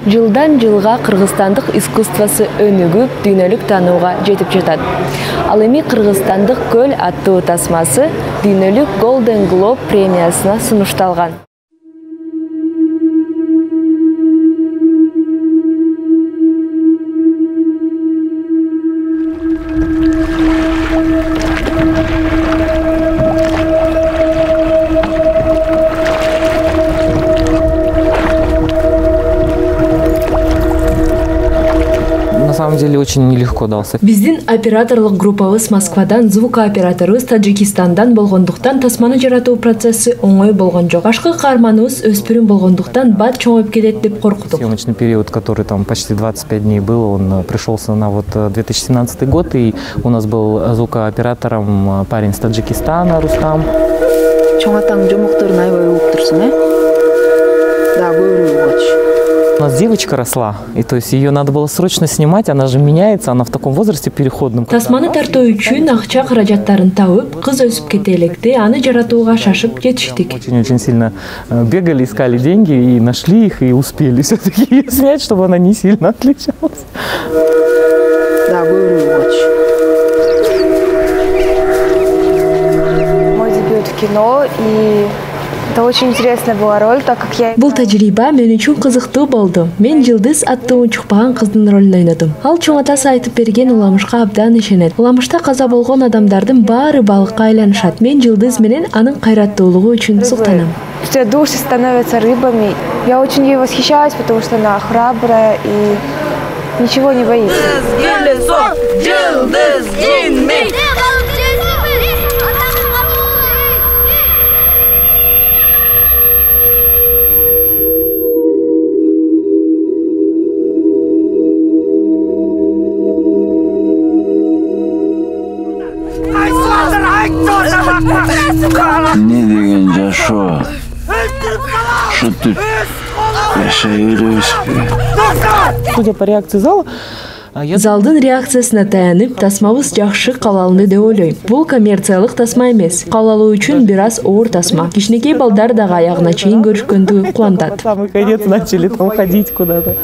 Жылдан жылга кыргызстандык искусствосы өнүгүп, дүйнөлүк таанууга жетип жатат. Ал эми Кыргызстандык көл аттуу тасмасы дүйнөлүк Golden Globe премиясына сунушталган. На самом деле очень нелегко дался. Биздин операторлук группабыз Москвадан, звукооператорубуз Таджикистандан болгондуктан тасманы жаратуу процесси оңой болгон жок. Башкы каарманыбыз өспүрүм болгондуктан бат чоңоюп кетет деп корктук. Съемочный период, который там почти 25 дней был, он пришелся на 2017 год, и у нас был звукооператором парень с Таджикистана, Рустам. Чоңатаң жомокторун аябай угуп турсуң, Да, көбүрөөк. У нас девочка росла, и то есть ее надо было срочно снимать, она же меняется, она в таком возрасте переходном. Тасманы тартуу үчүн акча каражаттарын табып, кыз өсүп кете электе, аны жаратууга шашып жетиштик. Очень сильно бегали, искали деньги и нашли их, и успели все-таки ее снять, чтобы она не сильно отличалась. Да, көбүрөөк. Мой дебют в кино, и это очень интересная была роль, так как я... Бул тажрыйба мен үчүн кызыктуу болду. Мен Жылдыз аттуу учукпаган кыздын ролун ойнодум. Ал чоң атасы айтып берген уламышка абдан ишенет. Уламышта каза болгон адамдардын баары балыкка айланышат. Мен Жылдыз менен анын кайраттуулугу үчүн суктанам. Все души становятся рыбами. Я очень ей восхищаюсь, потому что она храбрая и ничего не боится. Не деген жашоо. Шутуп жашай беребизби? Судя по реакции зала, Залдын реакциясына таянып, тасмабыз жакшы калалынды деп ойлойм. Бул коммерциялык тасма эмес. Калалуу үчүн бир аз оор тасма. Кичинекей балдар дагы аягына чейин көрүшкөндүгү кубантат. самый конец начали там ходить куда-то.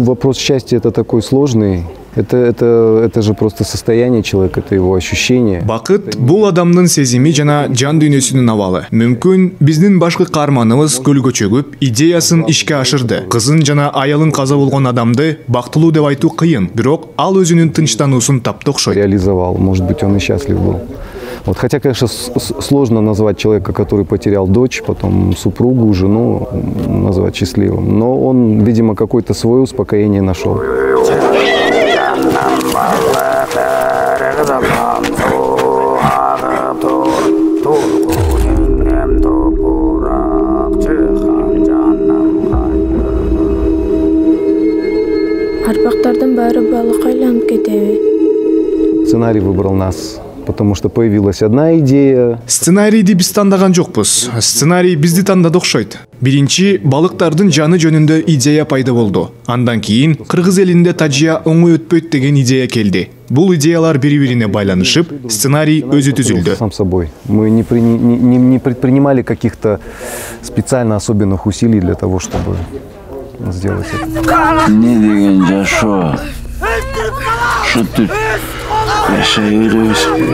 Вопрос счастья это такой сложный. Это же просто состояние человека, это его ощущение. Бакыт бул адамдын сезими жана жан дүйнөсүнүн абалы. Мүмкүн биздин башкы каарманыбыз көлгө чөгүп, идеясын ишке ашырды. Кызын жана аялын каза болгон адамды бактылуу деп айтуу кыйын, бирок ал өзүнүн тынчтануусун тапты окшойт. Реализовал, может быть, он и счастлив был. Хотя, конечно, сложно назвать человека, который потерял дочь, потом супругу, жену, назвать счастливым. Но он, видимо, какое-то свое успокоение нашел. Арбактардын баары балыкка айланып кетеби? Сценарий выбрал нас. Потому что появилась одна идея. Сценарийди биз тандаган жокпуз. Сценарий бизди тандады окшойт. Биринчи балыктардын жаны жөнүндө идея пайда болду. Андан кийин кыргыз элинде тажия оңой өтпөйт деген идея келди. Бул идеялар бири-бирине байланышып, сценарий өзү түзүлдү. Сам собой. Мы не предпринимали каких-то специально особенных усилий для того, чтобы сделать это. Не деген жашоо. Шутуп жашай беребизби?